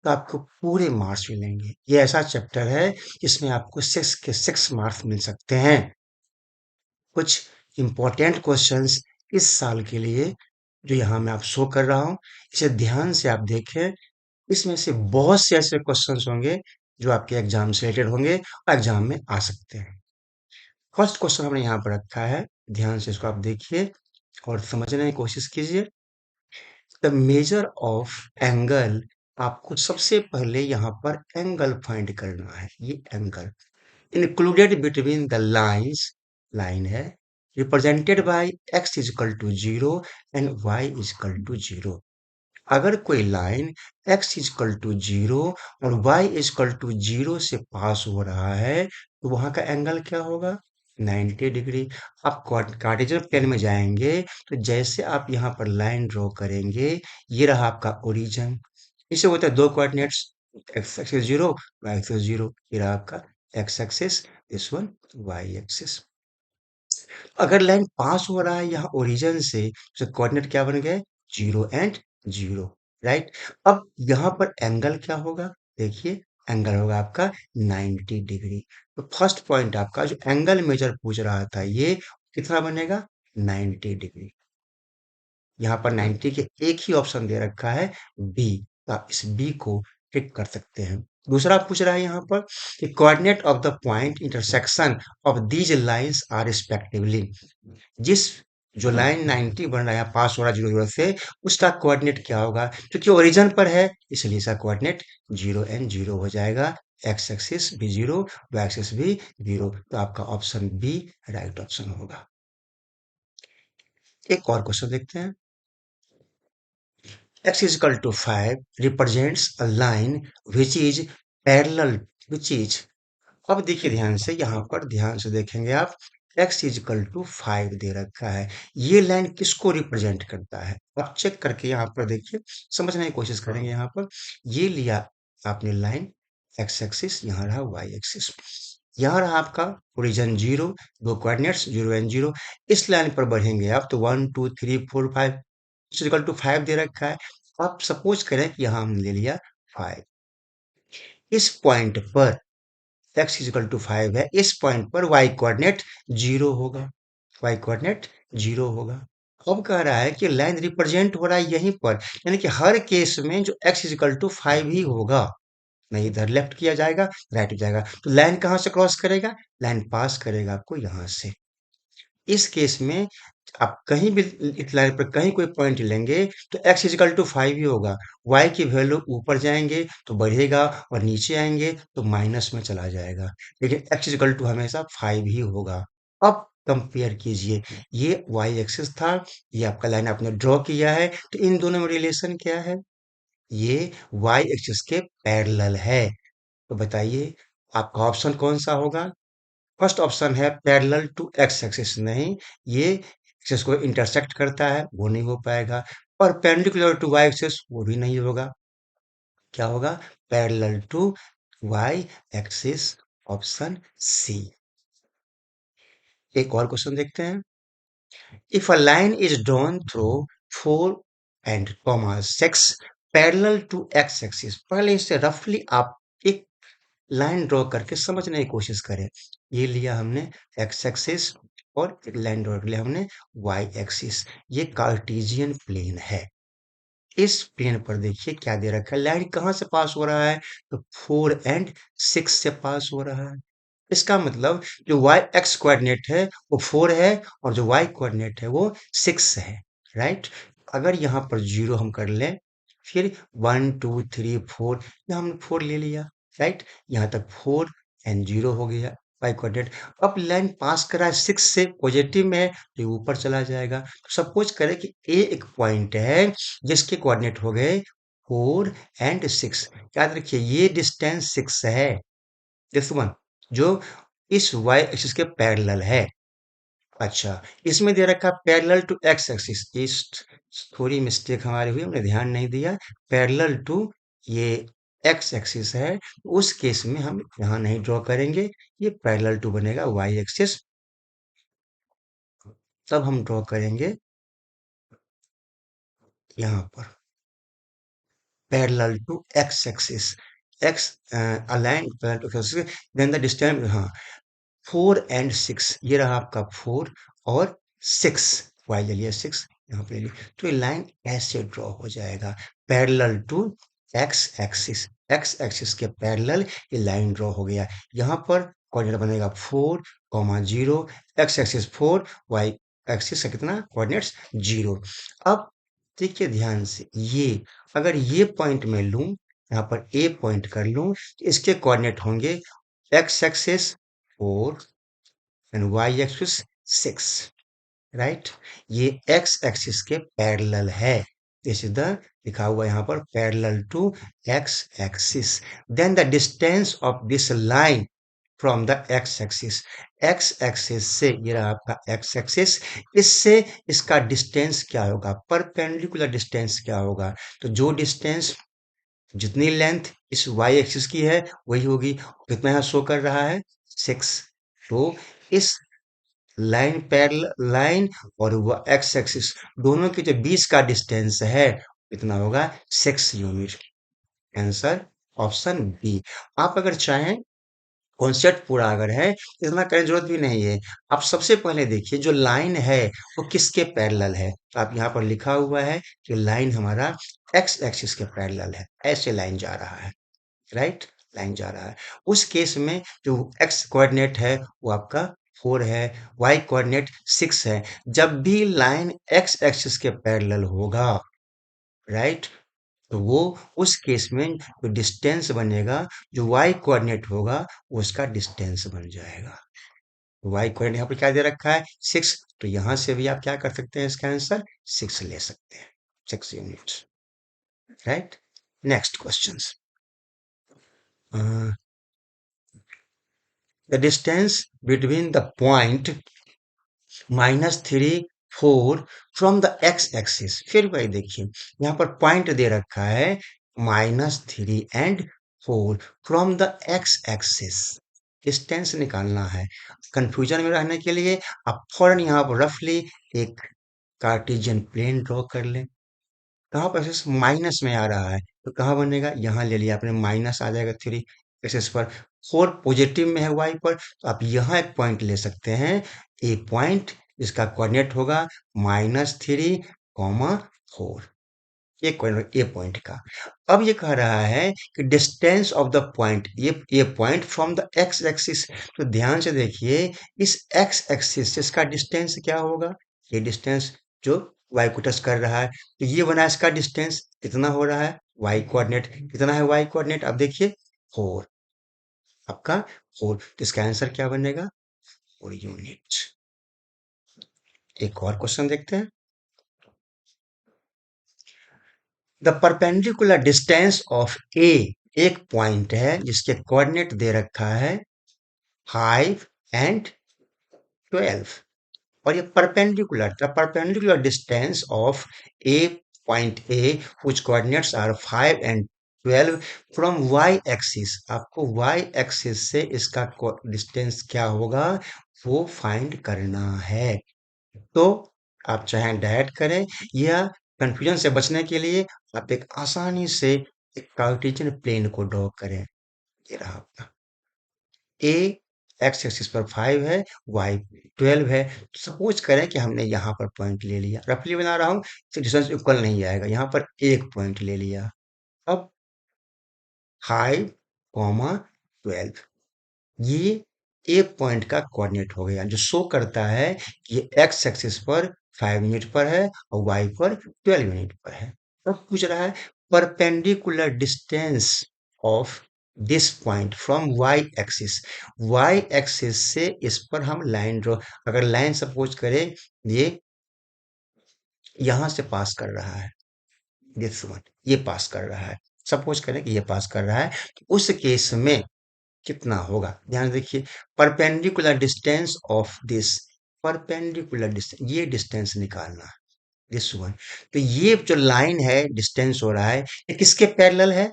तो आपको पूरे मार्क्स मिलेंगे। ये ऐसा चैप्टर है जिसमें आपको 6 के 6 मार्क्स मिल सकते हैं। कुछ इंपॉर्टेंट क्वेश्चंस इस साल के लिए जो यहाँ मैं आप शो कर रहा हूँ, इसे ध्यान से आप देखें। इसमें से बहुत से ऐसे क्वेश्चंस होंगे जो आपके एग्जाम से रिलेटेड होंगे और एग्जाम में आ सकते हैं। फर्स्ट क्वेश्चन हमने यहाँ पर रखा है, ध्यान से इसको आप देखिए और समझने की कोशिश कीजिए। द मेजर ऑफ एंगल, आपको सबसे पहले यहाँ पर एंगल फाइंड करना है। ये angle included between the lines, line है, represented by x equal to 0 and y equal to 0। अगर कोई लाइन x इजकल टू 0 और y इजकल टू 0 से पास हो रहा है तो वहां का एंगल क्या होगा? 90 डिग्री। आप कार्टेशियन प्लेन में जाएंगे तो जैसे आप यहाँ पर लाइन ड्रॉ करेंगे, ये रहा आपका ओरिजिन। इसे होता है दो coordinates, x axis 0, y axis 0। ये रहा आपका x axis, this one y axis. अगर लाइन पास हो रहा है यहाँ ओरिजिन से तो कोऑर्डिनेट क्या बन गए? 0 एंड 0, राइट। अब यहाँ पर एंगल क्या होगा? देखिए, एंगल होगा आपका 90 डिग्री। तो फर्स्ट पॉइंट आपका जो एंगल मेजर पूछ रहा था, ये कितना बनेगा? 90 डिग्री। यहाँ पर 90 के एक ही ऑप्शन दे रखा है, बी। तो आप इस बी को टिक कर सकते हैं। दूसरा पूछ रहा है यहाँ पर कि coordinate of the point intersection of these lines are respectively. जिस जो लाइन 90 बन रहा है, पास हो रहा है 0 0 से, उसका कोऑर्डिनेट क्या होगा? क्योंकि ओरिजिन पर है इसलिए इसका कोऑर्डिनेट 0 एंड 0 हो जाएगा। एक्स एक्सिस भी 0, वाई एक्सिस भी 0। तो आपका ऑप्शन बी राइट ऑप्शन होगा। एक और क्वेश्चन देखते हैं। x is equal to 5 represents a line which is parallel, which is, अब देखिए ध्यान से, यहाँ पर ध्यान से देखेंगे आप, x is equal to 5 दे रखा है। ये लाइन किसको रिप्रेजेंट करता है? आप चेक करके यहाँ पर देखिए, समझने की कोशिश करेंगे। यहाँ पर ये लिया आपने लाइन, x एक्सिस, यहाँ रहा y एक्सिस, यहाँ रहा आपका ओरिजिन 0, दो कोऑर्डिनेट्स 0 एंड 0। इस लाइन पर बढ़ेंगे आप तो 1 2 3 4 5 इक्वल टू 5 दे रखा है। आप सपोज करें कि यहाँ हमने ले लिया 5। इस पॉइंट पर x इक्वल टू 5 है, इस पॉइंट पर y कोऑर्डिनेट 0 होगा, y कोऑर्डिनेट 0 होगा। अब कह रहा है कि लाइन रिप्रेजेंट हो रहा है यहीं पर, यानी कि हर केस में जो x इक्वल टू 5 ही होगा। नहीं इधर लेफ्ट किया जाएगा, राइट हो जाएगा। तो लाइन कहाँ से क्रॉस करेगा? लाइन पास करेगा आपको यहाँ से। इस केस में आप कहीं भी इस लाइन पर कहीं कोई पॉइंट लेंगे तो x इजिकल टू 5 ही होगा। y की वैल्यू ऊपर जाएंगे तो बढ़ेगा और नीचे आएंगे तो माइनस में चला जाएगा, लेकिन x इजिकल टू हमेशा 5 ही होगा। अब कंपेयर कीजिए, ये y एक्सिस था, ये आपका लाइन आपने ड्रॉ किया है, तो इन दोनों में रिलेशन क्या है? ये y एक्सिस के पैरेलल है। तो बताइए आपका ऑप्शन कौन सा होगा? फर्स्ट ऑप्शन है पैरेलल टू एक्स एक्सिस, नहीं, ये एक्सिस को इंटरसेक्ट करता है, वो नहीं हो पाएगा। और पेंडिकुलर टू वाई एक्सिस, वो भी नहीं होगा। क्या होगा? Parallel to Y axis, option C. एक और क्वेश्चन देखते हैं। If a line is drawn through 4 and comma 6 parallel to X axis, पहले इससे रफली आप एक लाइन ड्रॉ करके समझने की कोशिश करें। ये लिया हमने एक्स एक्सिस और एक लाइन ड्रॉ कर लिया हमने वाई एक्सिस। ये कार्टेशियन प्लेन है। इस प्लेन पर देखिए क्या दे रखा है, लाइन कहाँ से पास हो रहा है? तो 4 एंड 6 से पास हो रहा है। इसका मतलब जो वाई एक्स कोऑर्डिनेट है वो 4 है और जो वाई कोऑर्डिनेट है वो 6 है, राइट। अगर यहाँ पर 0 हम कर लें, फिर 1 2 3 4, यहाँ हमने 4 ले लिया, राइट। यहाँ तक 4 एंड 0 हो गया वाई कोऑर्डिनेट। अब लाइन पास करा है 6 से, पॉजिटिव में है तो ये ऊपर चला जाएगा। तो सपोज करें कि ए एक पॉइंट है जिसके कोऑर्डिनेट हो गए 4 एंड 6। याद रखिए ये डिस्टेंस 6 है, दिस वन, जो इस y एक्सिस के पैरेलल है। अच्छा, इसमें दे रखा पैरेलल टू x एक्सिस, इस थोड़ी मिस्टेक हमारी हुई, हमने ध्यान नहीं दिया। पैरेलल टू ये x एक्सिस है, उस केस में हम यहाँ नहीं ड्रॉ करेंगे, ये पैरेलल टू बनेगा y एक्सिस। तब हम ड्रॉ करेंगे यहाँ पर parallel to X axis, X align parallel to X axis, then the distance, हाँ, 4 और 6, ये रहा आपका 4 और 6, वाई ले लिया 6 यहाँ पे ले लिया, तो ये लाइन ऐसे ड्रॉ हो जाएगा पैरेलल टू एक्स एक्सिस के पैरेलल ये लाइन ड्रॉ हो गया। यहाँ पर कोऑर्डिनेट बनेगा 4, 0, एक्स एक्सिस 4, वाई एक्सिस का कितना कोऑर्डिनेट्स 0। अब देखिए ध्यान से, ये अगर ये पॉइंट में लूं, यहाँ पर ए पॉइंट कर लूं, तो इसके कोऑर्डिनेट होंगे X axis 4 and Y axis 6, right. ये एक्स एक्सिस के पैरेलल है, दिस इज द लिखा हुआ यहाँ पर parallel to X axis. Then the distance of this line from the X axis से, ये रहा आपका एक्स एक्सिस, इससे इसका डिस्टेंस क्या होगा, परपेंडिकुलर डिस्टेंस क्या होगा, तो जो डिस्टेंस, जितनी लेंथ इस वाई एक्सिस की है वही होगी, कितना यहाँ शो कर रहा है 6, तो इस लाइन पैरेलल लाइन और वो एक्स एक्सिस दोनों के जो बीच का डिस्टेंस है कितना होगा 6 यूनिट। Answer option B. आप अगर चाहें कॉन्सेप्ट पूरा अगर है इतना करने की जरूरत भी नहीं है। आप सबसे पहले देखिए जो लाइन है वो किसके पैरेलल है, तो आप यहाँ पर लिखा हुआ है कि लाइन हमारा एक्स एक्सिस के पैरेलल है, ऐसे लाइन जा रहा है, राइट, लाइन जा रहा है। उस केस में जो एक्स कोऑर्डिनेट है वो आपका 4 है, वाई कोऑर्डिनेट 6 है। जब भी लाइन एक्स एक्सिस के पैरेलल होगा, राइट, तो वो उस केस में जो डिस्टेंस बनेगा, जो वाई कोऑर्डिनेट होगा वो उसका डिस्टेंस बन जाएगा। वाई कोऑर्डिनेट यहाँ पर क्या दे रखा है 6, तो यहाँ से भी आप क्या कर सकते हैं, इसका आंसर 6 ले सकते हैं, 6 units, right. Next question, the distance between the point -3, 4 from the X axis, फिर वही देखिए यहाँ पर पॉइंट दे रखा है -3 और 4 from the X axis, distance निकालना है। कंफ्यूजन में रहने के लिए आप फौरन यहाँ पर रफली एक कार्टेशियन प्लेन ड्रॉ कर लें। कहाँ पर एक्सिस माइनस में आ रहा है तो कहाँ बनेगा, यहाँ ले लिया आपने, माइनस आ जाएगा 3 एक्सिस पर, 4 पॉजिटिव में है वाई पर, तो आप यहाँ एक पॉइंट ले सकते हैं, ए पॉइंट, जिसका कोऑर्डिनेट होगा -3, 4, ये कोऑर्डिनेट ए पॉइंट का। अब ये कह रहा है कि डिस्टेंस ऑफ द पॉइंट, ये point from the X axis, तो ध्यान से देखिए इस एक्स एक्सिस से इसका डिस्टेंस क्या होगा, ये डिस्टेंस जो वाई को टच कर रहा है, तो ये बना इसका डिस्टेंस कितना हो रहा है, वाई कोऑर्डिनेट कितना है, वाई कोऑर्डिनेट अब देखिए 4, आपका 4, तो इसका आंसर क्या बनेगा 4 यूनिट। एक और क्वेश्चन देखते हैं, द परपेंडिकुलर डिस्टेंस ऑफ ए, एक पॉइंट है जिसके कोऑर्डिनेट दे रखा है 5 और 12, और ये perpendicular, the perpendicular distance of a point A which coordinates are 5 और 12 फ्रॉम वाई एक्सिस, आपको वाई एक्सिस से इसका डिस्टेंस क्या होगा वो फाइंड करना है। तो आप चाहे डायरेक्ट करें या कंफ्यूजन से बचने के लिए आप एक आसानी से एक कार्टेशियन प्लेन को ड्रॉ करें, ये रहा आपका ए एक्स एक्सिस पर 5 है, वाई 12 है, सपोज करें कि हमने यहाँ पर पॉइंट ले लिया, रफली बना रहा हूँ, डिस्टेंस इक्वल नहीं आएगा, यहाँ पर एक पॉइंट ले लिया, अब 5, 12, ये एक पॉइंट का कोऑर्डिनेट हो गया जो शो करता है कि ये एक्स एक्सिस पर 5 यूनिट पर है और वाई पर 12 यूनिट पर है। अब पूछ रहा है perpendicular distance of this point from Y axis से इस पर हम लाइन ड्रॉ, अगर लाइन सपोज करें ये यहां से पास कर रहा है, दिस वन ये पास कर रहा है, सपोज करें कि ये पास कर रहा है, तो उस केस में कितना होगा, ध्यान देखिए, perpendicular distance of this, perpendicular distance, ये डिस्टेंस निकालना है, दिस वन, तो ये जो लाइन है डिस्टेंस हो रहा है ये किसके पैरेलल है,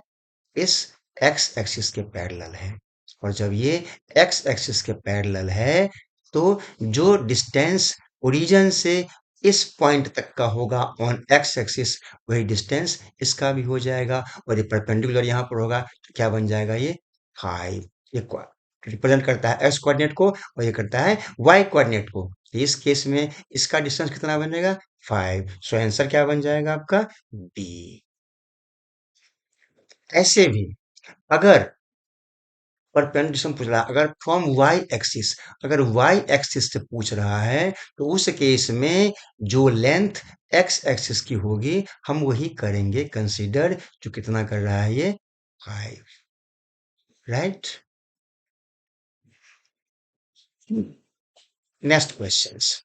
इस एक्स एक्सिस के पैरेलल है, और जब ये एक्स एक्सिस के पैरेलल है तो जो डिस्टेंस ओरिजिन से इस पॉइंट तक का होगा ऑन एक्स एक्सिस, वही डिस्टेंस इसका भी हो जाएगा, और ये परपेंडिकुलर यहाँ पर होगा तो क्या बन जाएगा ये 5। ये रिप्रेजेंट करता है एक्स कोऑर्डिनेट को और ये करता है वाई कोऑर्डिनेट को। तो इस केस में इसका डिस्टेंस कितना बनेगा 5। सो आंसर क्या बन जाएगा आपका बी। ऐसे भी अगर परपेंडिकुलर पूछ रहा है, अगर फ्रॉम वाई एक्सिस, अगर वाई एक्सिस से पूछ रहा है तो उस केस में जो लेंथ एक्स एक्सिस की होगी हम वही करेंगे कंसीडर, जो कितना कर रहा है ये 5, right. Next questions.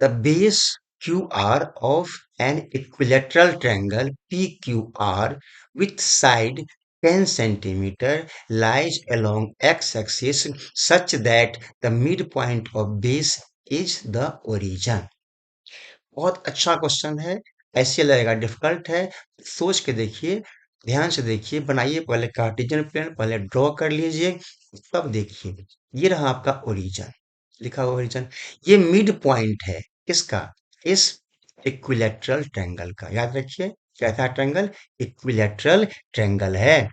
The base QR of an equilateral triangle PQR with side 10 centimeter lies along x-axis such that the midpoint of base is the origin. बहुत अच्छा क्वेश्चन है। ऐसे लगेगा डिफिकल्ट है, सोच के देखिए, ध्यान से देखिए, बनाइए पहले कार्टेशियन प्लेन, पहले ड्रॉ कर लीजिए, तब देखिए। ये रहा आपका ओरिजिन, लिखा हुआ ओरिजिन। ये मिड पॉइंट है किसका, इस इक्विलैटरल ट्रायंगल का। याद रखिए कैसा ट्रायंगल, इक्विलैटरल ट्रायंगल है,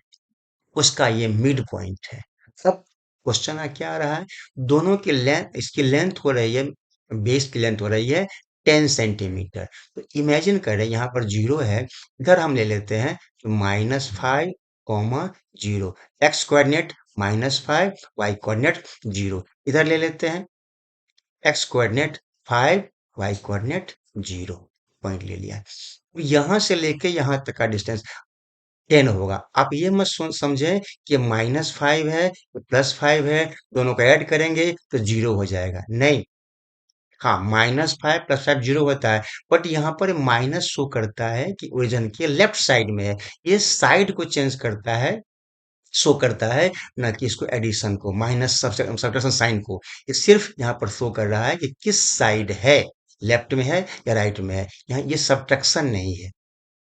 उसका ये मिड पॉइंट है। अब क्वेश्चन क्या आ रहा है, दोनों की लेंथ, इसकी लेंथ हो रही है, बेस की लेंथ हो रही है 10 सेंटीमीटर। तो इमेजिन करें यहाँ पर जीरो है, इधर हम ले लेते हैं -5, zero, X coordinate -5, Y coordinate zero, इधर ले लेते हैं X coordinate 5, Y coordinate zero, point ले लिया। यहां से लेके यहां तक का डिस्टेंस 10 होगा। आप ये मत समझें कि -5 है +5 है, दोनों को ऐड करेंगे तो जीरो हो जाएगा, नहीं। हाँ, -5 +5 जीरो होता है, बट यहाँ पर माइनस शो करता है कि ओरिजिन के लेफ्ट साइड में है। ये साइड को चेंज करता है, शो करता है, ना कि इसको एडिशन को, माइनस सब्ट्रैक्शन साइन को। ये सिर्फ यहाँ पर शो कर रहा है कि किस साइड है, लेफ्ट में है या राइट में है। यहाँ ये सब्ट्रैक्शन नहीं है,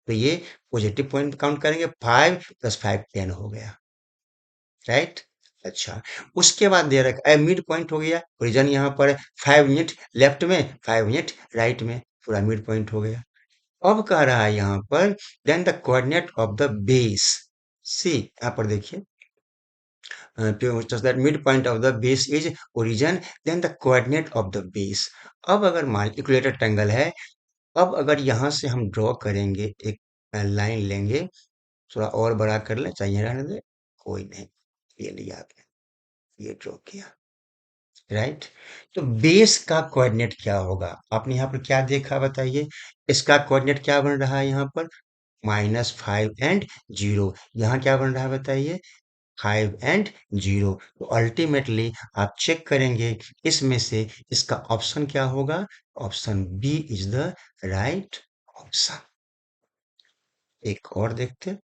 तो ये पॉजिटिव पॉइंट काउंट करेंगे, 5 + 5 10 हो गया, राइट। अच्छा, उसके बाद दे रखा है मिड पॉइंट हो गया, ओरिजिन यहाँ पर 5 यूनिट लेफ्ट में, 5 यूनिट राइट में, पूरा मिड पॉइंट हो गया। अब कह रहा है यहाँ पर then the coordinate of the base, C यहाँ पर देखिए, that midpoint of the base is origin, then the coordinate of the base। अब अगर मान इक्विलेटरल ट्रायंगल है, अब अगर यहाँ से हम ड्रॉ करेंगे, एक लाइन लेंगे, थोड़ा और बड़ा कर ले, चाहिए रहने दे, कोई नहीं, ये लिया आपने, ये ड्रॉ किया, राइट। तो बेस का कोऑर्डिनेट क्या होगा, आपने यहाँ पर क्या देखा बताइए, इसका कोऑर्डिनेट क्या बन रहा है यहाँ पर -5 एंड जीरो, यहाँ क्या बन रहा है बताइए 5 एंड जीरो। तो अल्टीमेटली आप चेक करेंगे इसमें से इसका ऑप्शन क्या होगा, option B is the right option. एक और देखते हैं,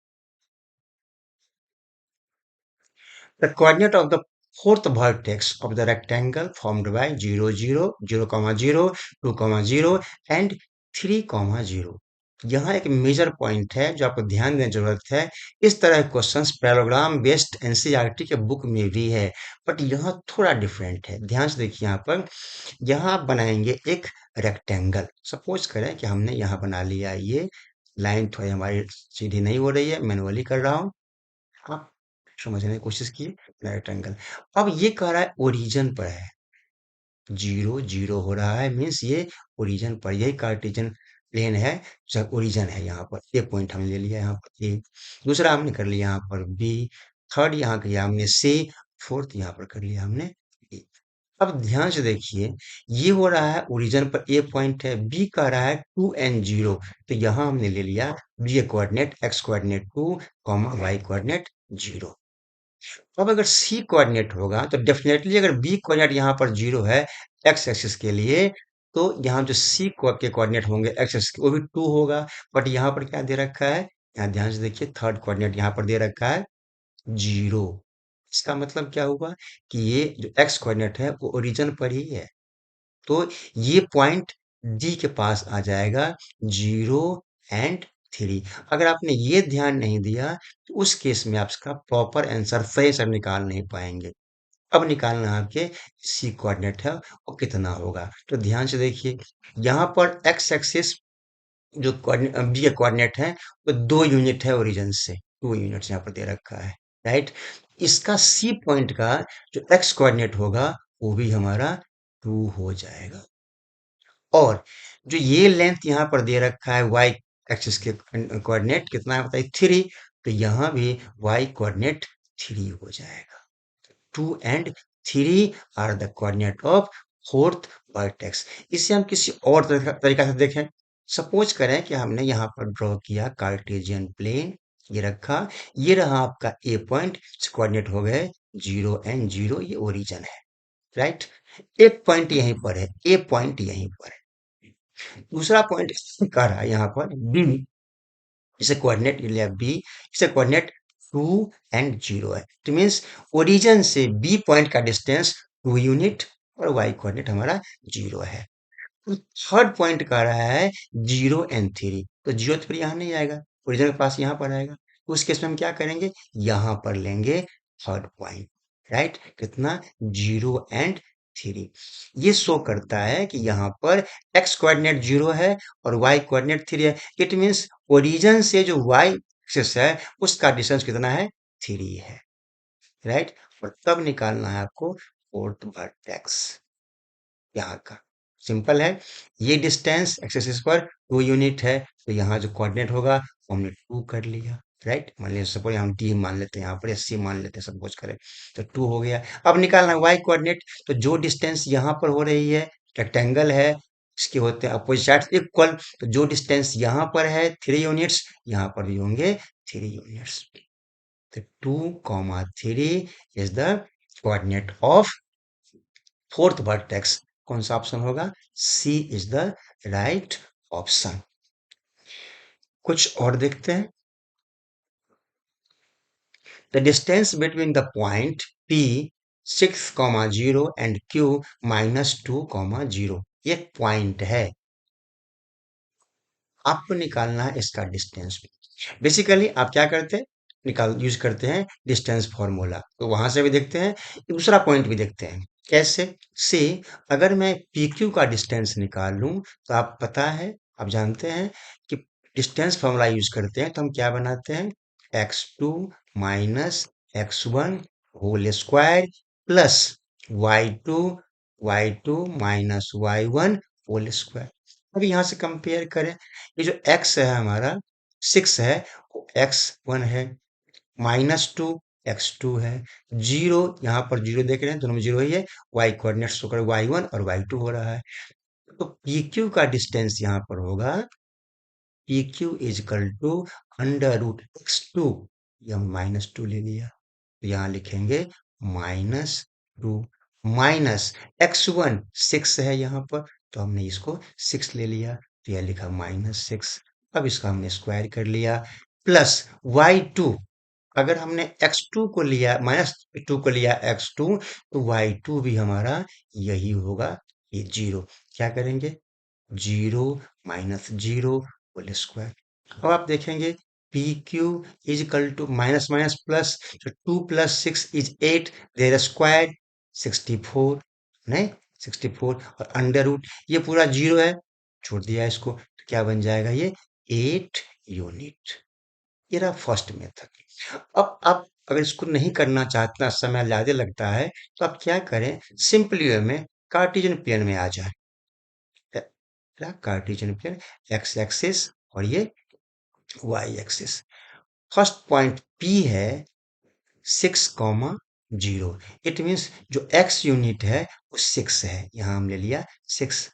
the coordinate of the fourth vertex of the rectangle formed by 0 0 0 0 2 0 and 3 0। यहाँ एक मेजर पॉइंट है जो आपको ध्यान देने की जरूरत है। इस तरह के क्वेश्चंस पैराग्राम बेस्ड एनसीईआरटी के बुक में भी है, बट यहाँ थोड़ा डिफरेंट है। ध्यान से देखिए यहाँ पर, यहाँ आप बनाएंगे एक रेक्टेंगल, सपोज करें कि हमने यहाँ बना लिया, ये लाइन थोड़ी हमारी सीधी नहीं हो रही है, मैनुअली कर रहा हूँ, आप समझने की कोशिश कीजिए, राइट एंगल। अब ये कह रहा है ओरिजिन पर है, जीरो जीरो हो रहा है, मीन्स ये ओरिजिन पर, यही कार्टेशियन प्लेन है, जब ओरिजिन है यहाँ पर, ये पॉइंट हमने ले लिया यहाँ पर ए, दूसरा हमने कर लिया यहाँ पर बी, थर्ड यहाँ किया हमने सी, फोर्थ यहाँ पर कर लिया हमने डी। अब ध्यान से देखिए, ये हो रहा है ओरिजिन पर ए पॉइंट है, बी कह रहा है 2 एंड 0, तो यहाँ हमने ले लिया B coordinate X coordinate 2, Y coordinate 0। अब अगर सी कोऑर्डिनेट होगा तो डेफिनेटली, अगर बी कोऑर्डिनेट यहाँ पर जीरो है एक्स एक्सिस के लिए, तो यहाँ जो सी के कोऑर्डिनेट होंगे एक्स एक्सिस के, वो भी 2 होगा। बट यहाँ पर क्या दे रखा है, यहाँ ध्यान से देखिए, थर्ड कोऑर्डिनेट यहाँ पर दे रखा है 0। इसका मतलब क्या हुआ कि ये जो एक्स कोऑर्डिनेट है वो ओरिजिन पर ही है, तो ये पॉइंट डी के पास आ जाएगा 0 एंड 3। अगर आपने ये ध्यान नहीं दिया तो उस केस में आप इसका प्रॉपर आंसर सही से निकाल नहीं पाएंगे। अब निकालना है आपके सी कोऑर्डिनेट है वो कितना होगा। तो ध्यान से देखिए, यहाँ पर एक्स एक्सिस जो बी के कोऑर्डिनेट है वो 2 यूनिट है ओरिजिन से, 2 यूनिट्स यहाँ पर दे रखा है, राइट। इसका सी पॉइंट का जो एक्स कोऑर्डिनेट होगा वो भी हमारा 2 हो जाएगा। और जो ये लेंथ यहाँ पर दे रखा है वाई एक्सिस के कोऑर्डिनेट कितना है बताइए, 3। तो यहाँ भी वाई कोऑर्डिनेट 3 हो जाएगा। 2 and 3 are the coordinate of fourth vertex. इसे हम किसी और तरीका से देखें। सपोज करें कि हमने यहाँ पर ड्रॉ किया कार्टेशियन प्लेन, ये रखा, ये रहा आपका ए पॉइंट, कोऑर्डिनेट हो गए 0 and 0, ये ओरिजिन है, राइट। एक पॉइंट यहीं पर है, ए पॉइंट यहीं पर है। दूसरा पॉइंट कह रहा है यहाँ पर बी, इसे कोऑर्डिनेट लिया बी, इसे कोऑर्डिनेट 2 and 0 है। तो मीन्स ओरिजिन से बी पॉइंट का डिस्टेंस 2 यूनिट और वाई कोऑर्डिनेट हमारा 0 है। तो थर्ड पॉइंट कह रहा है 0 and 3, तो 0 तो फिर यहाँ नहीं आएगा, ओरिजिन के पास यहाँ पर आएगा। तो उस केस में हम क्या करेंगे, यहाँ पर लेंगे थर्ड पॉइंट, राइट। कितना, 0 and 3। ये शो करता है कि यहाँ पर एक्स कोऑर्डिनेट 0 है और वाई कोऑर्डिनेट 3 है। इट मीन्स ओरिजिन से जो वाई एक्सिस है उसका डिस्टेंस कितना है, 3 है, राइट। और तब निकालना है आपको फोर्थ वर्टेक्स यहाँ का। सिंपल है, ये डिस्टेंस एक्स एक्सिस पर 2 यूनिट है, तो यहाँ जो कोऑर्डिनेट होगा वो हमने 2 कर लिया, राइट। मान लीजिए सपोज हम डी मान लेते हैं, यहाँ पर सी मान लेते हैं, सपोज करें, तो 2 हो गया। अब निकालना है वाई कोऑर्डिनेट, तो जो डिस्टेंस यहाँ पर हो रही है, रेक्टेंगल है, इसके होते हैं अपोजिट साइड इक्वल, तो जो डिस्टेंस यहाँ पर है 3 यूनिट्स, यहाँ पर भी होंगे 3 यूनिट्स। तो 2, 3 is the coordinate of fourth vertex. कौन सा ऑप्शन होगा, सी इज द राइट ऑप्शन। कुछ और देखते हैं। The distance between the point P 6, 0 and Q -2, 0, ये पॉइंट है, आपको निकालना है इसका डिस्टेंस। बेसिकली आप क्या करते हैं, निकाल यूज करते हैं डिस्टेंस फॉर्मूला, तो वहां से भी देखते हैं, दूसरा पॉइंट भी देखते हैं। कैसे, से अगर मैं पी क्यू का डिस्टेंस निकाल लूं, तो आप पता है, आप जानते हैं कि डिस्टेंस फॉर्मूला यूज करते हैं तो हम क्या बनाते हैं, x2 - x1 whole square plus y2 -y1 whole square. अब यहाँ से कंपेयर करें, ये जो x है हमारा 6 है, वो x1 है, -2 x2 है, 0 यहाँ पर 0 देख रहे हैं, दोनों में 0 ही है, y कोऑर्डिनेट शो कर y1 और y2 हो रहा है। तो PQ का डिस्टेंस यहाँ पर होगा PQ is equal to √x2, ये हम -2 ले लिया, तो यहाँ लिखेंगे -2 माइनस x1 6 है यहाँ पर, तो हमने इसको 6 ले लिया, तो यह लिखा -6। अब इसका हमने स्क्वायर कर लिया, प्लस y2, अगर हमने x2 को लिया -2 को लिया x2, तो y2 भी हमारा यही होगा, ये 0। क्या करेंगे, 0 - 0 होल स्क्वायर। अब आप देखेंगे P Q is equal to minus minus plus, तो 2 + 6 इज 8, देर स्क्वायर 64, नहीं 64, और अंडर रूट ये पूरा 0 है, छोड़ दिया इसको, तो क्या बन जाएगा ये 8 यूनिट। ये रहा फर्स्ट मेथड। अब आप अगर इसको नहीं करना चाहते हैं, समय ज्यादा लगता है, तो आप क्या करें, सिंपली वे में कार्टेशियन प्लेन में आ जाए, कार्टेशियन प्लेन एक्स एक्सिस और ये Y axis. First point P है 6, 0, इट मीन्स जो x यूनिट है वो 6 है, यहाँ हम ले लिया 6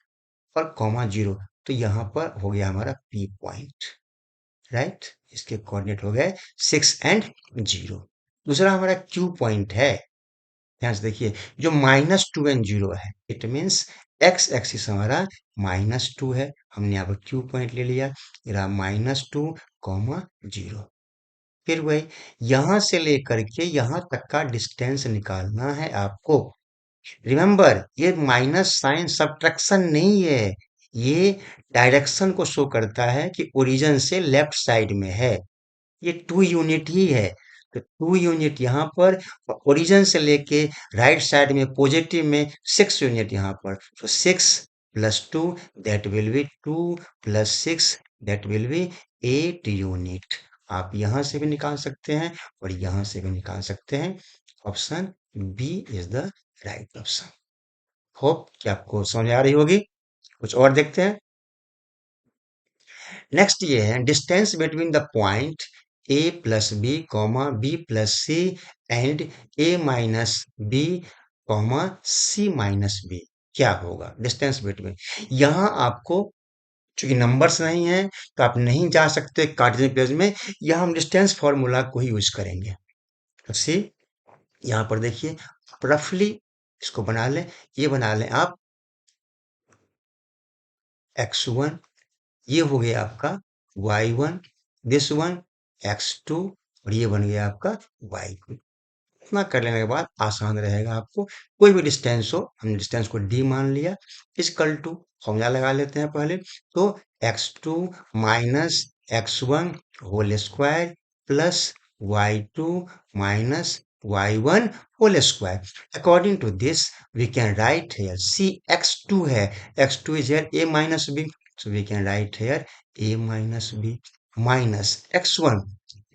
और ,0, तो यहाँ पर हो गया हमारा P पॉइंट, राइट। इसके कोऑर्डिनेट हो गए 6 and 0। दूसरा हमारा Q पॉइंट है, ध्यान से देखिए, जो -2 and 0 है, इट मीन्स एक्स एक्सिस हमारा -2 है, हमने यहाँ पर Q पॉइंट ले लिया, ये रहा -2, 0। फिर वही यहां से लेकर के यहां तक का डिस्टेंस निकालना है आपको। रिमेंबर, ये माइनस साइन सब्ट्रैक्शन नहीं है, ये डायरेक्शन को शो करता है कि ओरिजिन से लेफ्ट साइड में है, ये 2 यूनिट ही है। तो 2 यूनिट यहाँ पर और ओरिजिन से लेके राइट साइड में पॉजिटिव में 6 यूनिट यहाँ पर, तो 6 + 2 that will B 2 + 6 that will B 8 unit. आप यहाँ से भी निकाल सकते हैं और यहाँ से भी निकाल सकते हैं। Option B is the right option. Hope कि आपको समझ आ रही होगी। कुछ और देखते हैं। नेक्स्ट ये है distance between the point A plus B comma B plus C and A minus B comma C minus B. क्या होगा डिस्टेंस बिटवीन? यहाँ आपको चूंकि नंबर्स नहीं है तो आप नहीं जा सकते कार्टेशियन पेज में। यहाँ हम डिस्टेंस फॉर्मूला को ही यूज करेंगे। तो सी यहाँ पर देखिए रफली इसको बना लें। ये बना लें आप x1, ये हो गया आपका y1, दिस वन x2 और ये बन गया आपका y2। इतना कर लेने के बाद आसान रहेगा आपको। कोई भी डिस्टेंस हो, हमने डिस्टेंस को d मान लिया, इक्वल टू फॉर्मूला लगा लेते हैं पहले। तो x2 minus x1 whole square plus y2 minus y1 whole square. According to this we can write here C x2 है, x2 is here a minus b, so we can write here a minus b minus x1,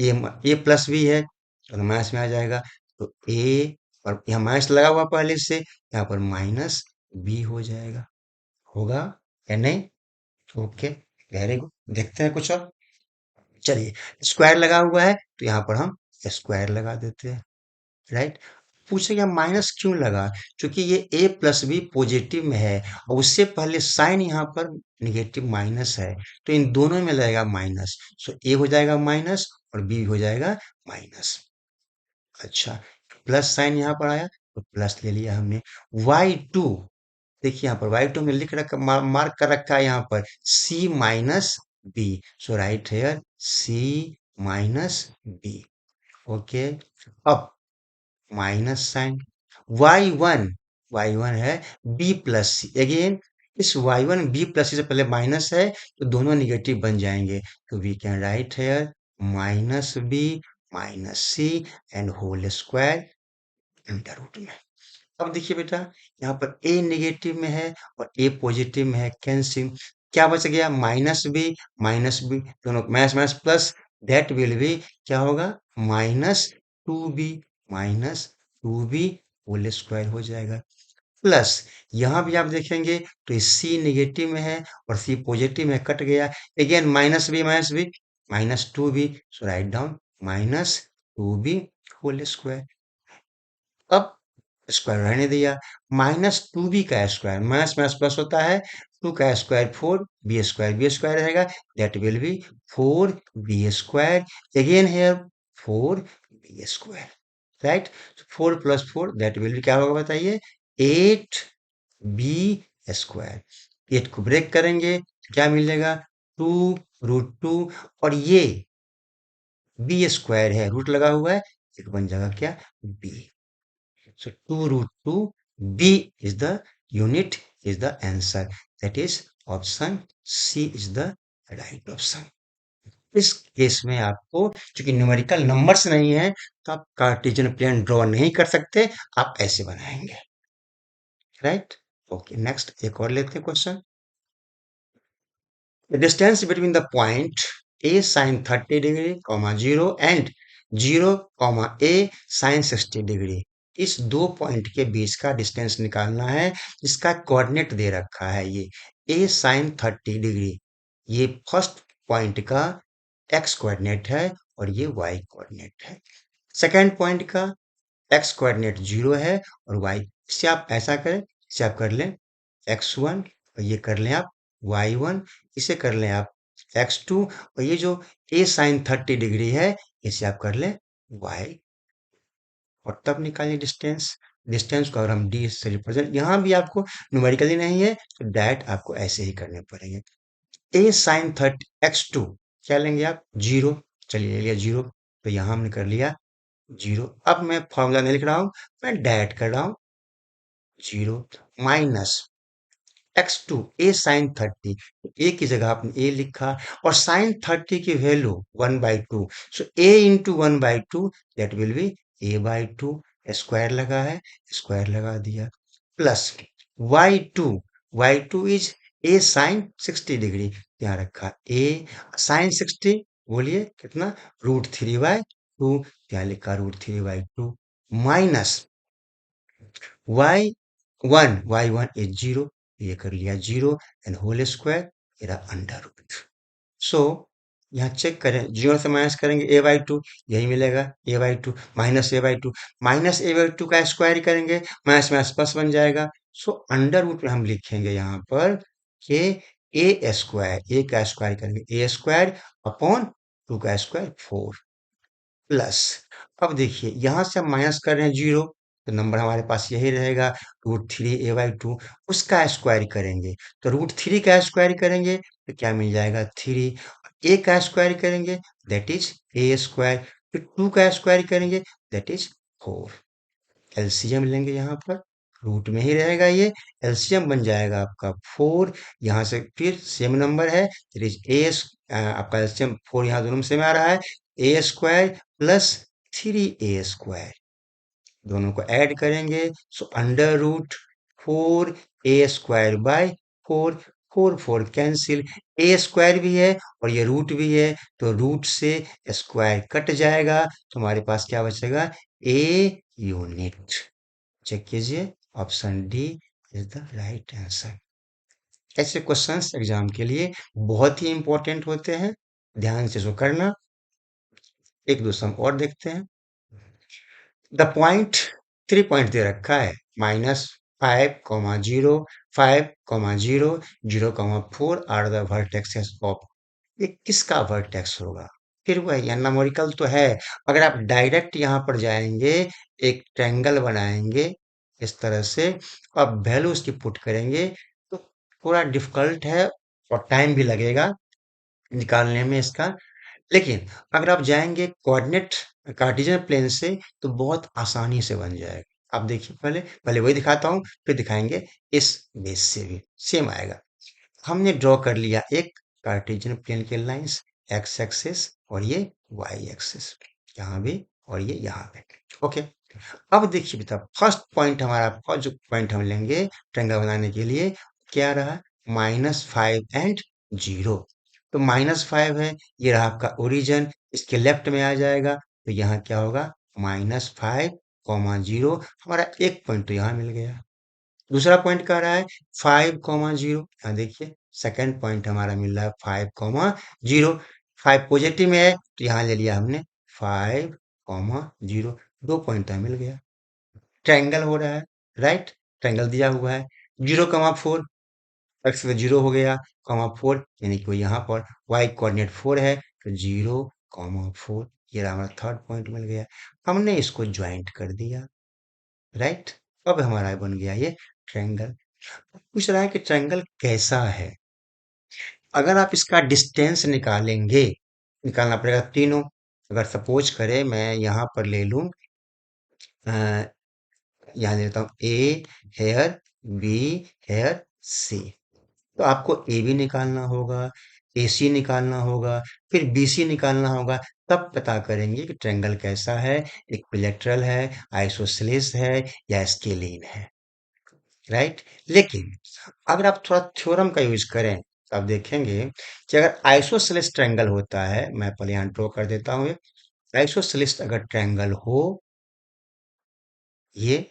a plus b है तो minus में आ जाएगा। तो a और यहाँ minus लगा हुआ पहले से, यहाँ पर माइनस b हो जाएगा। होगा या नहीं? Okay, very good. देखते हैं कुछ और। चलिए, स्क्वायर लगा हुआ है तो यहाँ पर हम स्क्वायर लगा देते हैं। राइट। पूछेगा माइनस क्यों लगा? क्योंकि ये a प्लस बी पॉजिटिव में है और उससे पहले साइन यहाँ पर निगेटिव माइनस है, तो इन दोनों में लगेगा माइनस। सो a हो जाएगा माइनस और b हो जाएगा माइनस। अच्छा, प्लस साइन यहाँ पर आया तो प्लस ले लिया हमने। y2 देखिए यहाँ पर y2 में लिख रखा मार्क कर रखा है यहाँ पर c minus B, so right here c minus B. Okay, अब माइनस साइन y1 है b प्लस सी। अगेन इस y1 b प्लस सी से पहले माइनस है तो दोनों निगेटिव बन जाएंगे, तो we can write here minus B minus C and whole square under root में। अब देखिए बेटा, यहाँ पर a नेगेटिव में है और a पॉजिटिव में है, कैंसिल। क्या बच गया? माइनस बी दोनों minus minus plus, that will B क्या होगा? -2b -2b होल स्क्वायर हो जाएगा। प्लस यहाँ भी आप देखेंगे तो c नेगेटिव में है और c पॉजिटिव में, कट गया। Again -b -2b, so right down -2b whole square. अब स्क्वायर रहने दिया। -2b का स्क्वायर, माइनस माइनस प्लस होता है, 2 का स्क्वायर 4, बी स्क्वायर रहेगा, that will B 4b²। Again here 4b²। Right, 4 + 4 that will B क्या होगा बताइए? 8b²। 8 को ब्रेक करेंगे तो क्या मिलेगा? 2√2 और ये b² है, रूट लगा हुआ है, एक बन जाएगा क्या? b। So 2√2 B is the unit, is the answer. That is option C is the right option. इस केस में आपको चूंकि न्यूमेरिकल नंबर्स नहीं है तो आप कार्टेशियन प्लेन ड्रॉ नहीं कर सकते, आप ऐसे बनाएंगे। राइट। ओके, नेक्स्ट एक और लेते हैं question. The distance between the point A sin 30 degree, 0 and 0, A sin 60 degree, इस दो पॉइंट के बीच का डिस्टेंस निकालना है। इसका कोऑर्डिनेट दे रखा है ये A sin 30 डिग्री, ये फर्स्ट पॉइंट का x कोऑर्डिनेट है और ये y कोऑर्डिनेट है। सेकेंड पॉइंट का x कोऑर्डिनेट 0 है और y, इसे आप ऐसा करें, इसे आप कर लें x1 और ये कर लें आप y1, इसे कर लें आप x2 और ये जो a sin 30 डिग्री है इसे आप कर लें y, और तब निकालिए डिस्टेंस। डिस्टेंस को अगर हम d से रिप्रेजेंट, यहाँ भी आपको न्यूमेरिकली नहीं है तो डायरेक्ट आपको ऐसे ही करने पड़ेंगे। a sin 30 x2 क्या लेंगे आप? 0। चलिए ले लिया 0, तो यहाँ हमने कर लिया 0। अब मैं फॉर्मूला नहीं लिख रहा हूँ, मैं डायरेक्ट कर रहा हूँ 0 minus x2 a sign 30, a की जगह आपने a लिखा और साइन 30 की value 1/2, so a into 1/2 that will be a/2, square लगा है, स्क्वायर लगा दिया, plus y2, y2 is a sine 60 degree, यहाँ रखा a साइन 60, बोलिए कितना, √3/2, यहाँ लिखा √3/2, माइनस y1 इज 0, ये कर लिया 0 एंड होल स्क्वायर, मेरा अंडर रूट। सो यहाँ चेक करें, 0 से माइनस करेंगे a/2, यही मिलेगा a/2, माइनस a/2 का स्क्वायर करेंगे, माइनस माइनस प्लस बन जाएगा। सो अंडर रूट में हम लिखेंगे यहाँ पर कि a स्क्वायर, a का स्क्वायर करेंगे a स्क्वायर अपॉन 2 का स्क्वायर 4, प्लस अब देखिए यहाँ से हम माइनस कर रहे हैं 0, तो नंबर हमारे पास यही रहेगा √3a/2, उसका स्क्वायर करेंगे तो √3 का स्क्वायर करेंगे तो क्या मिल जाएगा 3, a का स्क्वायर करेंगे दैट इज a स्क्वायर, फिर 2 का स्क्वायर करेंगे दैट इज 4, एलसीएम लेंगे यहाँ पर, रूट में ही रहेगा ये, एलसीएम बन जाएगा आपका 4, यहाँ से फिर सेम नंबर है, इट इज आपका एलसीएम 4 यहाँ दोनों में सेम आ रहा है, a square plus 3a square, दोनों को ऐड करेंगे, so under root 4a² 4, 4 cancel, a square भी है और ये रूट भी है, तो रूट से स्क्वायर कट जाएगा, तो हमारे पास क्या बचेगा a यूनिट। चेक कीजिए, option D is the right answer. ऐसे क्वेश्चंस एग्जाम के लिए बहुत ही इंपॉर्टेंट होते हैं, ध्यान से जो करना। एक दो सम और देखते हैं। द पॉइंट 3 पॉइंट दे रखा है, -5, 0, 5, 0, 0, 4 आर द वर्टेक्सेस ऑफ, ये किसका वर्टेक्स होगा? फिर वही न्यूमेरिकल तो है, अगर आप डायरेक्ट यहाँ पर जाएंगे, एक ट्रायंगल बनाएंगे इस तरह से, अब वैल्यू उसकी पुट करेंगे तो थोड़ा डिफिकल्ट है और टाइम भी लगेगा निकालने में इसका, लेकिन अगर आप जाएंगे कोऑर्डिनेट कार्टेशियन प्लेन से तो बहुत आसानी से बन जाएगा। आप देखिए, पहले पहले वही दिखाता हूँ, फिर दिखाएंगे इस बेस से भी सेम आएगा। हमने ड्रॉ कर लिया एक कार्टेशियन प्लेन के लाइंस, एक्स एक्सिस और ये वाई एक्सिस, यहाँ भी और ये यहाँ पे, ओके। अब देखिए बेटा, फर्स्ट पॉइंट हमारा, फर्स्ट जो पॉइंट हम लेंगे ट्रायंगल बनाने के लिए, क्या रहा, -5 एंड 0, तो -5 है, ये रहा आपका ओरिजिन, इसके लेफ्ट में आ जाएगा, तो यहाँ क्या होगा -5, 0, हमारा एक पॉइंट तो यहाँ मिल गया। दूसरा पॉइंट कह रहा है 5, 0, यहाँ देखिए सेकंड पॉइंट हमारा मिल रहा है 5, 0, 5 पॉजिटिव में है तो यहाँ ले लिया हमने 5, 0, 2 पॉइंट मिल गया, ट्रायंगल हो रहा है, राइट, ट्रायंगल दिया हुआ है, 0, 4, एक्स में 0 हो गया, 4 यानी कि यहाँ पर y कोऑर्डिनेट 4 है, तो 0, 4, ये रहा हमारा थर्ड पॉइंट मिल गया, हमने इसको ज्वाइंट कर दिया, राइट। अब हमारा बन गया ये ट्रायंगल। पूछ रहा है कि ट्रायंगल कैसा है, अगर आप इसका डिस्टेंस निकालेंगे, निकालना पड़ेगा तीनों, अगर सपोज करें मैं यहाँ पर ले लूं, यहाँ लेता हूँ ए हेयर, बी हेयर, सी, तो आपको ए बी निकालना होगा, ए सी निकालना होगा, फिर बी सी निकालना होगा, तब पता करेंगे कि ट्रायंगल कैसा है, इक्विलैटरल है, आइसोसेलेस है या स्केलीन है, राइट। लेकिन अगर आप थोड़ा थ्योरम का यूज करें तो आप देखेंगे कि अगर आइसोसेलेस ट्रायंगल होता है, मैं पहले यहाँ ड्रॉ कर देता हूँ, आइसोसेलेस अगर ट्रायंगल हो, ये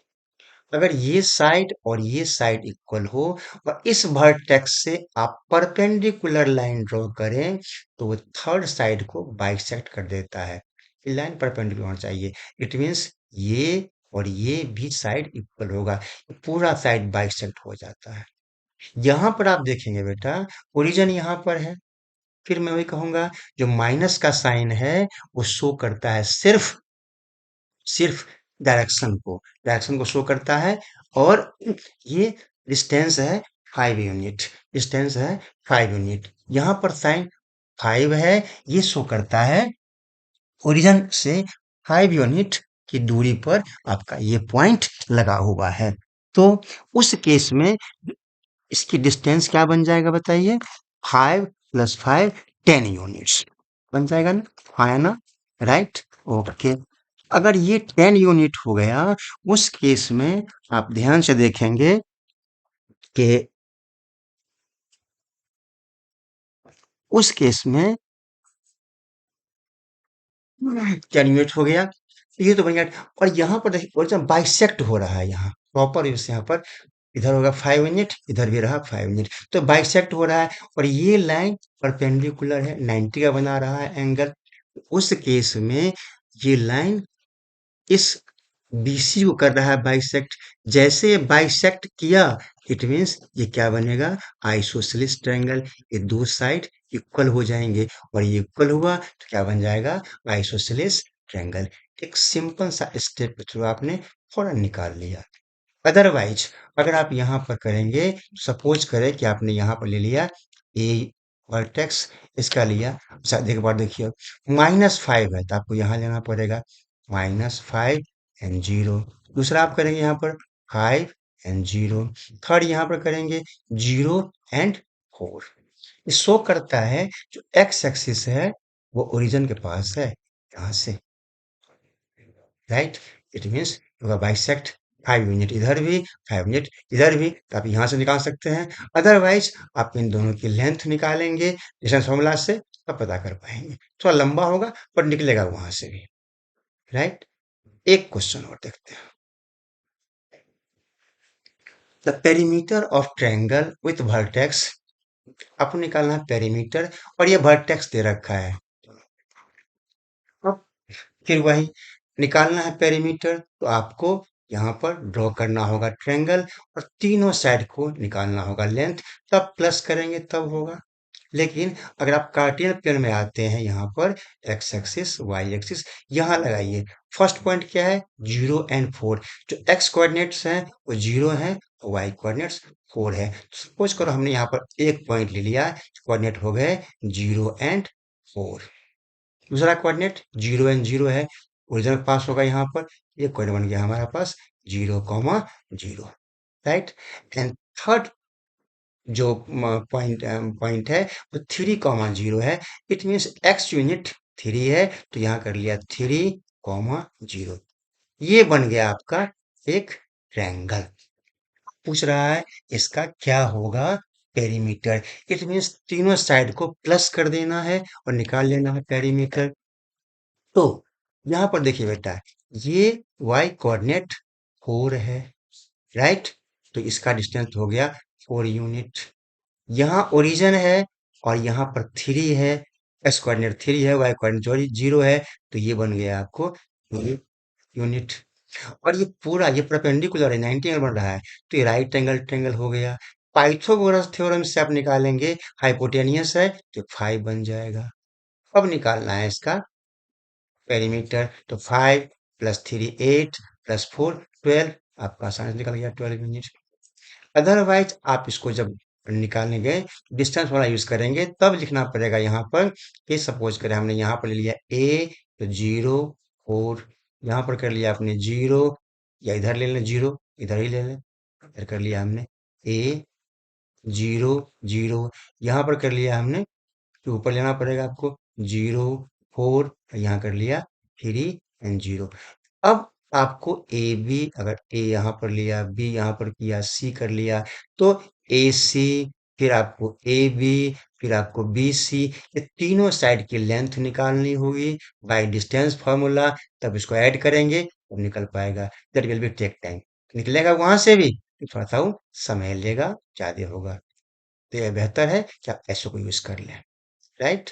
अगर ये साइड और ये साइड इक्वल हो और इस वर्टेक्स से आप परपेंडिकुलर लाइन ड्रॉ करें तो वो थर्ड साइड को बाइसेक्ट कर देता है, ये लाइन परपेंडिकुलर होना चाहिए, इट मींस ये और ये भी साइड इक्वल होगा, पूरा साइड बाइसेक्ट हो जाता है। यहाँ पर आप देखेंगे बेटा, ओरिजिन यहाँ पर है, फिर मैं वही कहूंगा जो माइनस का साइन है वो शो करता है सिर्फ सिर्फ डायरेक्शन को शो करता है, और ये डिस्टेंस है 5 यूनिट, डिस्टेंस है 5 यूनिट, यहाँ पर साइन 5 है, ये शो करता है ओरिजिन से 5 यूनिट की दूरी पर आपका ये पॉइंट लगा हुआ है, तो उस केस में इसकी डिस्टेंस क्या बन जाएगा बताइए? 5 + 5 10 यूनिट्स बन जाएगा ना? हाँ है ना? राइट? ओके। अगर ये 10 यूनिट हो गया, उस केस में आप ध्यान से देखेंगे कि उस केस में 10 यूनिट हो गया। ये तो बन गया। और यहाँ पर देखिए और बाइसेक्ट हो रहा है यहाँ प्रॉपर यहाँ पर इधर होगा 5 यूनिट, इधर भी रहा 5 यूनिट, तो बाइसेक्ट हो रहा है और ये लाइन परपेंडिकुलर है, 90 का बना रहा है एंगल। उस केस में ये लाइन इस बीसी को कर रहा है बाइसेक्ट। जैसे ये बाइसेक्ट किया, इट मीन्स ये क्या बनेगा? Isosceles triangle. ये दो साइड इक्वल हो जाएंगे और ये इक्वल हुआ तो क्या बन जाएगा? Isosceles triangle. एक सिंपल सा स्टेप के थ्रू आपने फौरन निकाल लिया। अदरवाइज अगर आप यहाँ पर करेंगे, सपोज करें कि आपने यहाँ पर ले लिया ए वर्टेक्स, इसका लिया, अच्छा एक बार देखिए, -5 है तो आपको यहाँ लेना पड़ेगा -5 एंड 0। दूसरा आप करेंगे यहाँ पर 5 एंड 0। थर्ड यहाँ पर करेंगे 0 एंड 4। ये शो करता है जो एक्स एक्सिस है वो ओरिजिन के पास है, यहाँ से, राइट? इट मीन्स होगा बाइसेक्ट 5 यूनिट इधर भी, 5 यूनिट इधर भी, तो आप यहाँ से निकाल सकते हैं। अदरवाइज आप इन दोनों की लेंथ निकालेंगे डिस्टेंस फॉर्मूला से, तब पता कर पाएंगे। थोड़ा लंबा होगा पर निकलेगा वहां से भी, राइट? एक क्वेश्चन और देखते हैं। The perimeter of triangle with vertex, आपको निकालना है पेरीमीटर और ये वर्टेक्स दे रखा है। अब फिर वही निकालना है पेरीमीटर, तो आपको यहाँ पर ड्रॉ करना होगा ट्रायंगल और तीनों साइड को निकालना होगा लेंथ, तब प्लस करेंगे तब होगा। लेकिन अगर आप कार्टियल प्लेन में आते हैं, यहाँ पर एक्स एक्सिस वाई एक्सिस यहाँ लगाइए। फर्स्ट पॉइंट क्या है? 0 एंड 4। जो एक्स कोऑर्डिनेट्स हैं वो 0 हैं और वाई कोऑर्डिनेट्स 4 है। सपोज करो हमने यहाँ पर एक पॉइंट ले लिया, कोऑर्डिनेट हो गए 0 एंड 4। दूसरा कोऑर्डिनेट 0 एंड 0 है, ओरिजिन पास होगा यहाँ पर, ये कोऑर्डिनेट बन गया हमारे पास 0, 0, राइट? एंड थर्ड जो पॉइंट है वो 3, 0 है। इट मीन्स एक्स यूनिट 3 है, तो यहाँ कर लिया 3, 0। ये बन गया आपका एक ट्रायंगल। पूछ रहा है इसका क्या होगा पेरीमीटर। इट मीन्स तीनों साइड को प्लस कर देना है और निकाल लेना है पेरीमीटर। तो यहाँ पर देखिए बेटा, ये y कोऑर्डिनेट 4 है, राइट? तो इसका डिस्टेंस हो गया 4 यूनिट। यहाँ ओरिजिन है और यहाँ पर 3 है, x कोऑर्डिनेट 3 है, y कोऑर्डिनेट 0 है, तो ये बन गया आपको ये यूनिट। और ये पूरा ये परपेंडिकुलर है, 90 एंगल बन रहा है, तो ये राइट एंगल ट्रायंगल हो गया। पाइथागोरस थ्योरम से आप निकालेंगे, हाइपोटेनियस है तो 5 बन जाएगा। अब निकालना है इसका पेरीमीटर, तो 5 + 3 8 + 4 12, आपका आसानी से निकल गया 12 यूनिट। अदरवाइज आप इसको जब निकालने गए डिस्टेंस वाला यूज करेंगे, तब लिखना पड़ेगा यहाँ पर कि सपोज करें हमने यहाँ पर ले लिया ए, तो 0 4, यहाँ पर कर लिया आपने 0, या इधर ले लें 0, इधर ही ले लें, इधर कर लिया हमने ए 0 0, यहाँ पर कर लिया हमने, तो ऊपर लेना पड़ेगा आपको 0 4, यहाँ कर लिया 3 एंड 0। अब आपको ए बी, अगर ए यहाँ पर लिया, बी यहाँ पर किया, सी कर लिया, तो ए सी, फिर आपको ए बी, फिर आपको बी सी, ये तीनों साइड की लेंथ निकालनी होगी बाय डिस्टेंस फॉर्मूला। तब इसको ऐड करेंगे तब निकल पाएगा। That will be take time. निकलेगा वहां से भी तो थोड़ा सा वो समय लेगा, ज्यादा होगा। तो यह बेहतर है कि आप ऐसे को यूज कर लें, राइट?